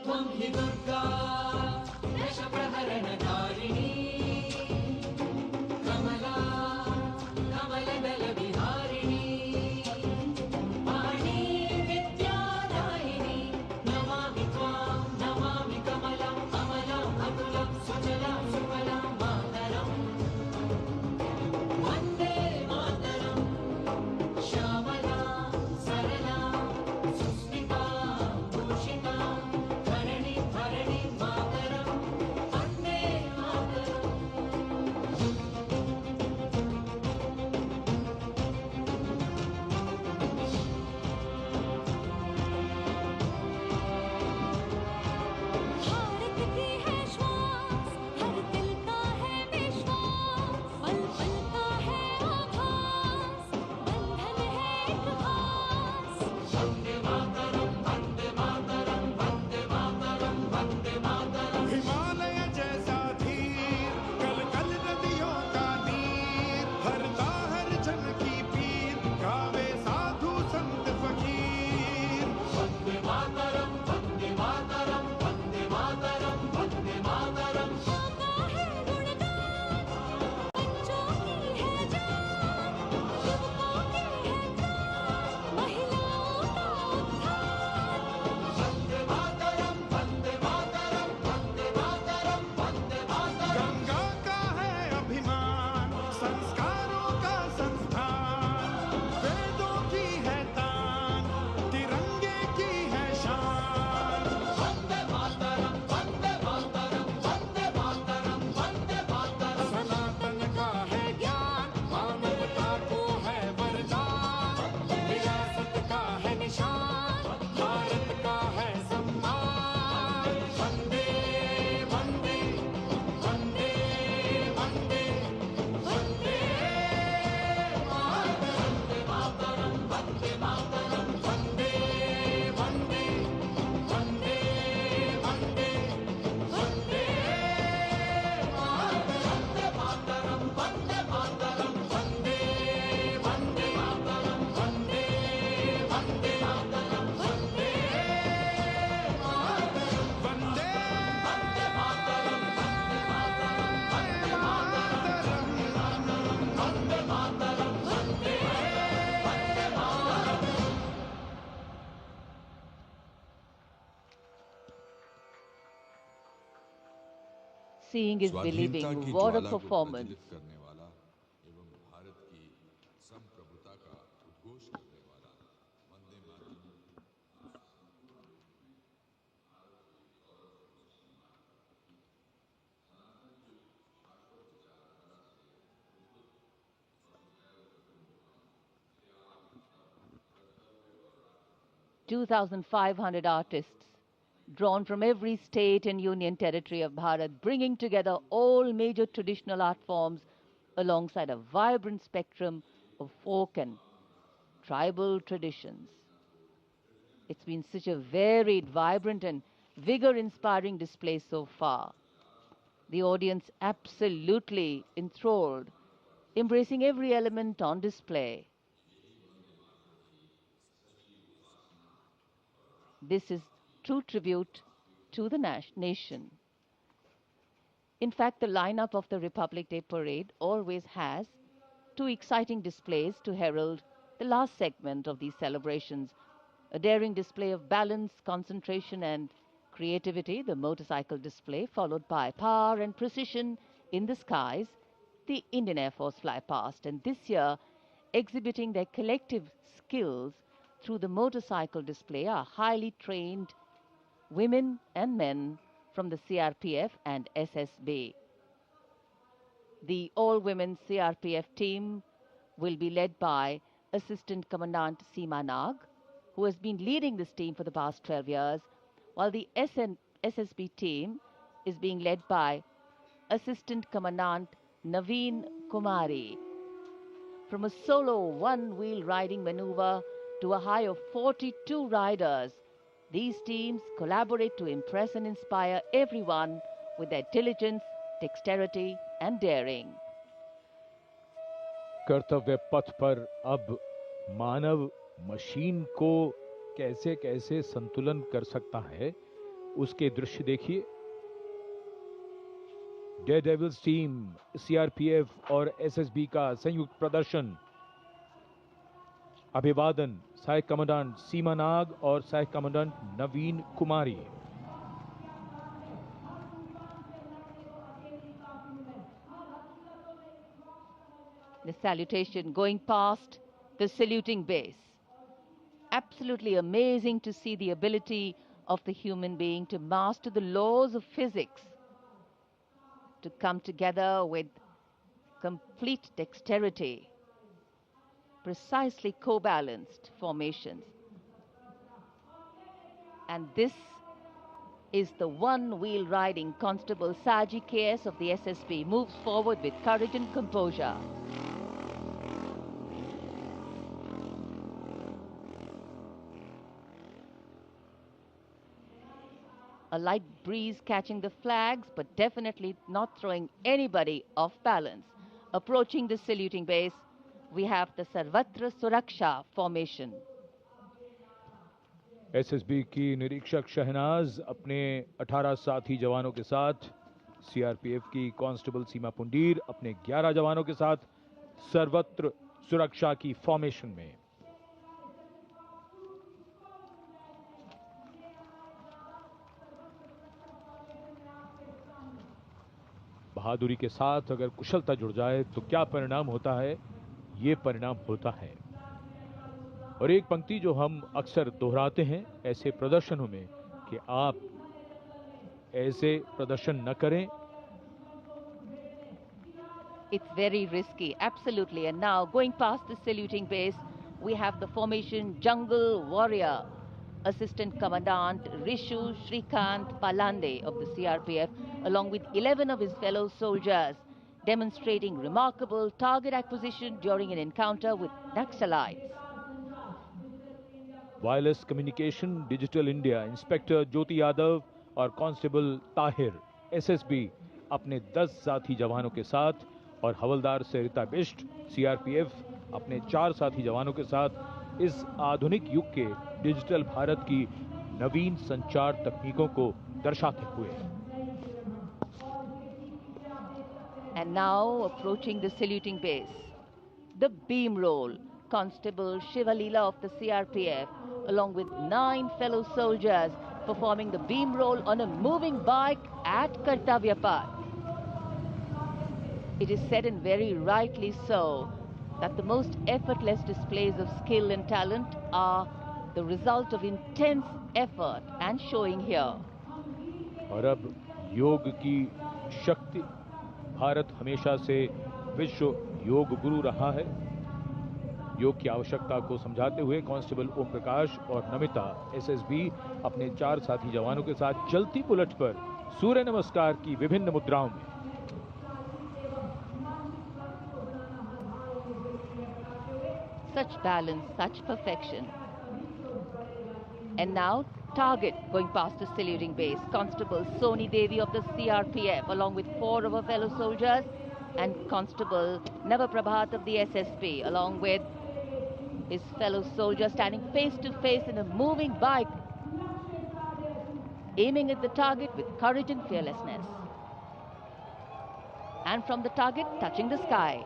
त्वं हि दुर्गा दशप्रहरणकारिणी कमला कमलदलविहारिणी वाणी विद्यादायिनी नमामि त्वां नमामि कमलं अमलं अतुलं सुजलां सुफलां मातरम् वन्दे मातरम् श्यामला सरला सुस्मिता भूषिता धरणि धरणि मातरम् वन्दे मातरम् भारत की है श्वास हर दिल का है विश्वास पल पल का है आभास बंधन है एक खास वन्दे मातरम् वन्दे मातरम् वन्दे मातरम् वन्दे मातरम् हिमालय जैसा धीर कल कल नदियों का नीर हरता हर जन की पीर गावे साधु संत फकीर वन्दे मातरम् वन्दे मातरम् वन्दे मातरम् वन्दे मातरम् गाता है गुणगान बच्चों की है जान युवकों के है प्राण महिलाओं का उत्थान वन्दे मातरम् वन्दे मातरम् वन्दे मातरम् वन्दे मातरम् गंगा का है अभिमान संस्कारों का संस्थान वेदों की है तान तिरंगे की है शान वन्दे मातरम् वन्दे मातरम् वन्दे मातरम् वन्दे मातरम् सनातन का है ज्ञान मानवता को है वरदान विरासत का है निशान भारत का है सम्मान वन्दे वन्दे वन्दे वन्दे वन्दे मातरम् वन्दे मातरम् वन्दे वन्दे वन्दे वन्दे वन्दे मातरम् वन्दे मातरम् वन्दे वन्दे मातरम् वन्दे वन्दे मातरम् वन्दे वंदे वन्दे मातरम् वन्दे मातरम् वन्दे मातरम् वन्दे मातरम् वन्दे वन्दे मातरम् Seeing is स्वाधीनता believing. की What a ज्वाला को performance. प्रज्वलित करने वाला एवं भारत की संप्रभुता का उद्घोष करने वाला Vande Mataram. 2,500 artists drawn from every state and union territory of Bharat, bringing together all major traditional art forms alongside a vibrant spectrum of folk and tribal traditions. It's been such a varied, vibrant, and vigor-inspiring display so far. The audience absolutely enthralled, embracing every element on display. This is true tribute to the nation. In fact, the lineup of the Republic Day Parade always has two exciting displays to herald the last segment of these celebrations. A daring display of balance, concentration, and creativity, the motorcycle display, followed by power and precision in the skies, the Indian Air Force fly past. And this year, exhibiting their collective skills through the motorcycle display are highly trained women and men from the CRPF and SSB. The all-women CRPF team will be led by Assistant Commandant Seema Nag, who has been leading this team for the past 12 years, while the SSB team is being led by Assistant Commandant Naveen Kumari. From a solo one-wheel riding maneuver to a high of 42 riders, these teams collaborate to impress and inspire everyone with their diligence, dexterity, and daring. कर्तव्य पथ पर अब मानव machine को कैसे कैसे संतुलन कर सकता है, उसके दृश्य देखिए। डेयरडेविल्स टीम, सीआरपीएफ और एसएसबी का संयुक्त प्रदर्शन। अभिवादन सहायक कमांडेंट सीमा नाग और सहायक commandant Naveen Kumari. The salutation going past the saluting base. Absolutely amazing to see the ability of the human being to master the laws of physics, to come together with complete dexterity, precisely co-balanced formations. And this is the one-wheel riding Constable Saji KS of the SSB, moves forward with courage and composure. A light breeze catching the flags, but definitely not throwing anybody off balance. Approaching the saluting base, we have the Sarvatra Suraksha formation. SSB की निरीक्षक शहनाज अपने 18 साथी जवानों के साथ, CRPF की constable सीमा पुंडीर अपने 11 जवानों के साथ सर्वत्र सुरक्षा की फॉर्मेशन में। बहादुरी के साथ अगर कुशलता जुड़ जाए तो क्या परिणाम होता है, ये परिणाम होता है। और एक पंक्ति जो हम अक्सर दोहराते हैं ऐसे प्रदर्शनों में कि आप ऐसे प्रदर्शन न करें। It's very risky, absolutely. And now going past the saluting base, we have the formation Jungle Warrior. Assistant Commandant Rishu Shrikant Palande of the CRPF, along with 11 of his fellow soldiers, demonstrating remarkable target acquisition during an encounter with Naxalites. Wireless communication digital India inspector Jyoti Yadav और constable Tahir SSB अपने 10 साथी जवानों के साथ और हवलदार सरिता Bisht CRPF अपने 4 साथी जवानों के साथ इस आधुनिक युग के डिजिटल भारत की नवीन संचार तकनीकों को दर्शाते हुए। And now approaching the saluting base, the beam roll. Constable Shivalila of the CRPF, along with 9 fellow soldiers, performing the beam roll on a moving bike at Kartavya Path. It is said, and very rightly so, that the most effortless displays of skill and talent are the result of intense effort and showing here. और अब योग की शक्ति, भारत हमेशा से विश्व योग गुरु रहा है। योग की आवश्यकता को समझाते हुए कांस्टेबल ओम प्रकाश और नमिता एसएसबी अपने 4 साथी जवानों के साथ चलती बुलेट पर सूर्य नमस्कार की विभिन्न मुद्राओं में। Such balance, such perfection. And now target going past the saluting base. Constable Soni Devi of the CRPF, along with 4 of her fellow soldiers, and Constable Navaprabhat of the SSB, along with his fellow soldier, standing face to face in a moving bike, aiming at the target with courage and fearlessness. And from the target, touching the sky.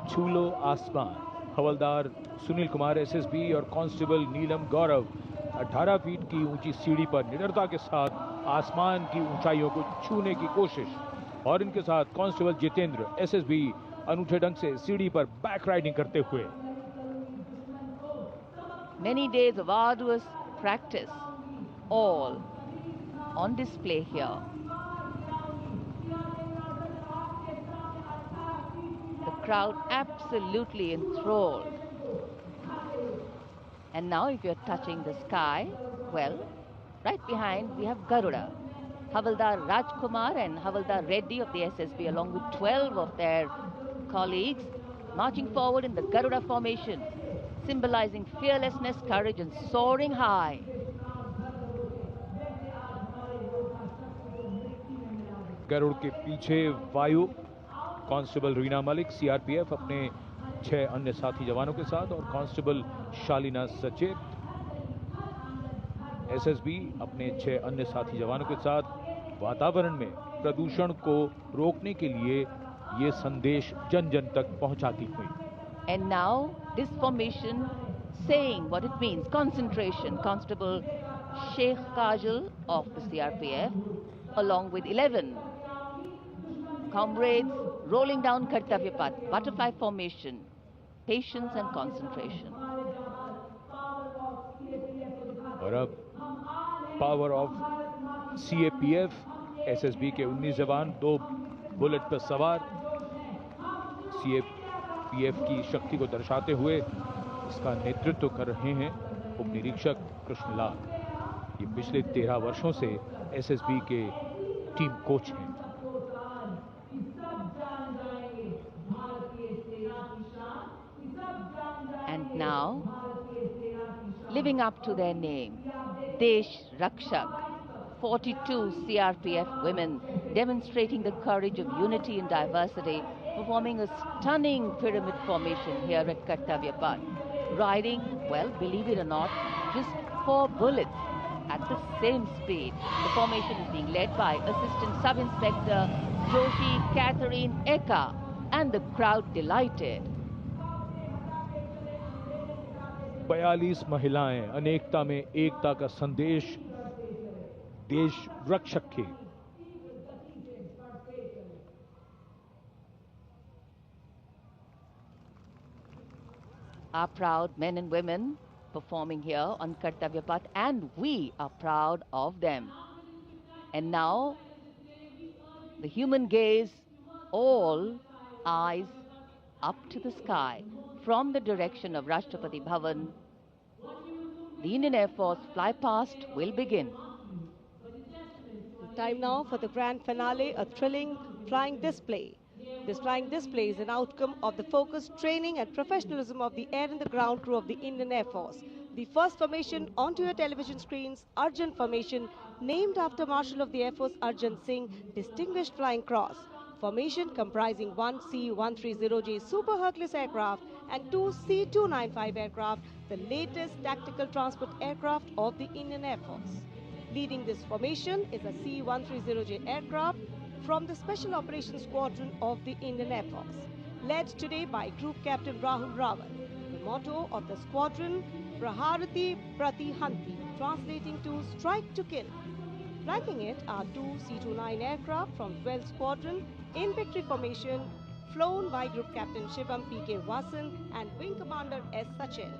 छूलो आसमान, हवलदार Sunil Kumar SSB और constable नीलम गौरव 18 feet की ऊंची सीढ़ी पर निडरता के साथ आसमान की ऊंचाइयों को छूने की कोशिश, और इनके साथ कांस्टेबल जितेंद्र एसएसबी अनूठे ढंग से सीढ़ी पर बैक राइडिंग करते हुए। Many days of arduous practice, all on display here. The crowd absolutely enthralled. And now if you're touching the sky, well, right behind we have Garuda. Havaldar Rajkumar and Havaldar Reddy of the SSB, along with 12 of their colleagues, marching forward in the Garuda formation, symbolizing fearlessness, courage, and soaring high. Garuda के पीछे वायु constable Reena Malik CRPF अपने 6 अन्य साथी जवानों के साथ, और कांस्टेबल शालिना सचेत एसएसबी अपने 6 अन्य साथी जवानों के साथ वातावरण में प्रदूषण को रोकने के लिए ये संदेश जन जन तक पहुंचाती हुई। And now this formation saying what it means, concentration. Constable Sheikh Kajal of the CRPF along with 11 comrades rolling down Kartavya Path, butterfly formation, patience and concentration. और अब पावर ऑफ सीएपीएफ, एसएसबी के 19 जवान 2 bullet पर सवार CAPF की शक्ति को दर्शाते हुए इसका नेतृत्व कर रहे हैं उप निरीक्षक कृष्णलाल। ये पिछले 13 वर्षों से एसएसबी के टीम कोच हैं। And now, living up to their name, Desh Rakshak, 42 CRPF women demonstrating the courage of unity and diversity, performing a stunning pyramid formation here at Kartavya Path, riding, well, believe it or not, just 4 bullets at the same speed. The formation is being led by Assistant Sub-Inspector Joshi Catherine Eka, and the crowd delighted. 42 महिलाएं अनेकता में एकता का संदेश देश रक्षक के। Our proud men and women performing here on Kartavya Path, and we are proud of them. And now, the human gaze, all eyes up to the sky from the direction of Rashtrapati Bhavan. The Indian Air Force fly past will begin. Time now for the grand finale, a thrilling flying display. This flying display is an outcome of the focused training and professionalism of the air and the ground crew of the Indian Air Force. The first formation onto your television screens, Arjun Formation, named after Marshal of the Air Force Arjun Singh, Distinguished Flying Cross. Formation comprising 1 C-130J Super Hercules aircraft and 2 C-295 aircraft, the latest tactical transport aircraft of the Indian Air Force. Leading this formation is a C-130J aircraft from the Special Operations Squadron of the Indian Air Force, led today by Group Captain Rahul Rawat. The motto of the squadron, Praharati Pratihanti, translating to strike to kill. Flanking it are 2 C-29 aircraft from 12th Squadron in victory formation, flown by Group Captain Shivam P.K. Vasan and Wing Commander S. Sachin.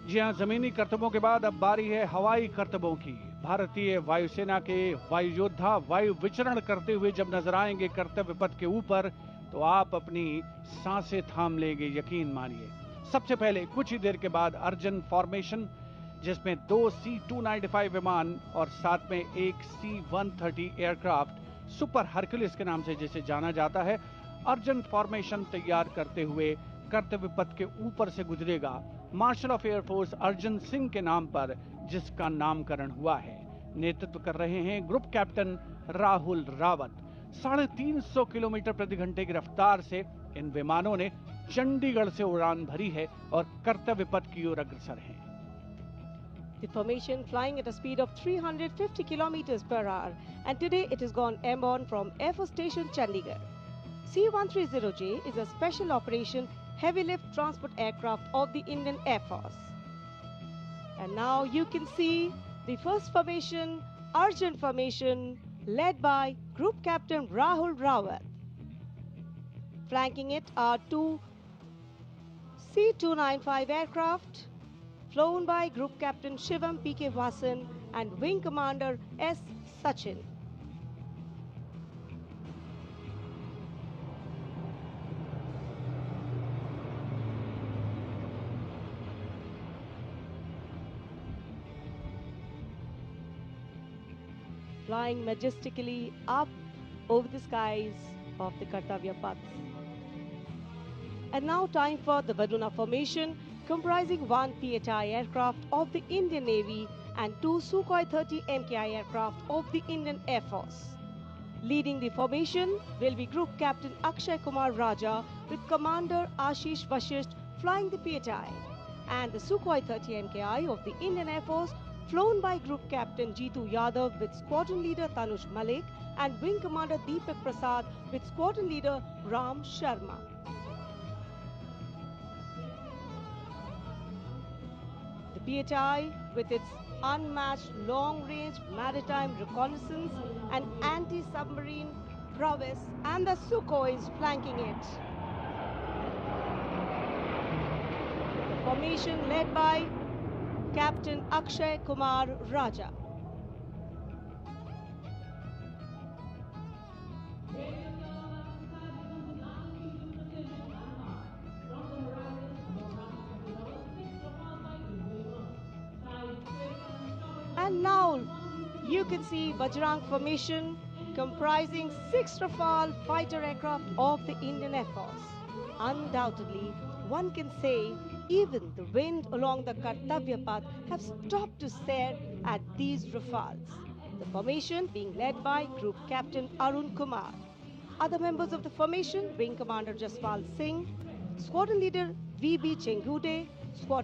जी हाँ, जमीनी करतबों के बाद अब बारी है हवाई करतबों की। भारतीय वायुसेना के वायु योद्धा वायु विचरण करते हुए जब नजर आएंगे कर्तव्य पथ के ऊपर, तो आप अपनी सांसें थाम लेंगे, यकीन मानिए। सबसे पहले कुछ ही देर के बाद अर्जन फॉर्मेशन, जिसमें 2 C-295 विमान और साथ में एक C-130 एयरक्राफ्ट सुपर हरक्यूलिस के नाम से जिसे जाना जाता है, अर्जन फॉर्मेशन तैयार करते हुए कर्तव्य पथ के ऊपर से गुजरेगा, marshal of air force Arjan Singh के नाम पर जिसका नामकरण हुआ है। नेतृत्व कर रहे हैं group captain Rahul Rawat. 350 kilometre प्रति घंटे की रफ्तार से इन विमानों ने चंडीगढ़ से उड़ान भरी है और कर्तव्य पथ की ओर अग्रसर हैं। The formation flying at a speed of 350 kilometers per hour, and today it has gone airborne from Air Force Station Chandigarh. C-130J is a special operation heavy lift transport aircraft of the Indian Air Force. And now you can see the first formation, Arjun Formation, led by Group Captain Rahul Rawat. Flanking it are 2 C-295 aircraft, flown by Group Captain Shivam P.K. Vasan and Wing Commander S. Sachin. Flying majestically up over the skies of the Kartavya Path. And now time for the Varuna Formation, comprising 1 PHI aircraft of the Indian Navy and 2 Sukhoi 30 MKI aircraft of the Indian Air Force. Leading the formation will be Group Captain Akshay Kumar Raja with Commander Ashish Vashisht flying the PHI, and the Sukhoi 30 MKI of the Indian Air Force flown by Group Captain Jeetu Yadav with Squadron Leader Tanush Malik and Wing Commander Deepak Prasad with Squadron Leader Ram Sharma. The PHI, with its unmatched long-range maritime reconnaissance and anti-submarine prowess, and the Sukhois flanking it. The formation led by Captain Akshay Kumar Raja. And now you can see Bajrang formation comprising 6 Rafale fighter aircraft of the Indian Air Force. Undoubtedly, one can say even the wind along the Kartavya path have stopped to stare at these Rafales. The formation being led by Group Captain Arun Kumar. Other members of the formation, Wing Commander Jaswal Singh, Squadron Leader V.B. Chengude, Squadron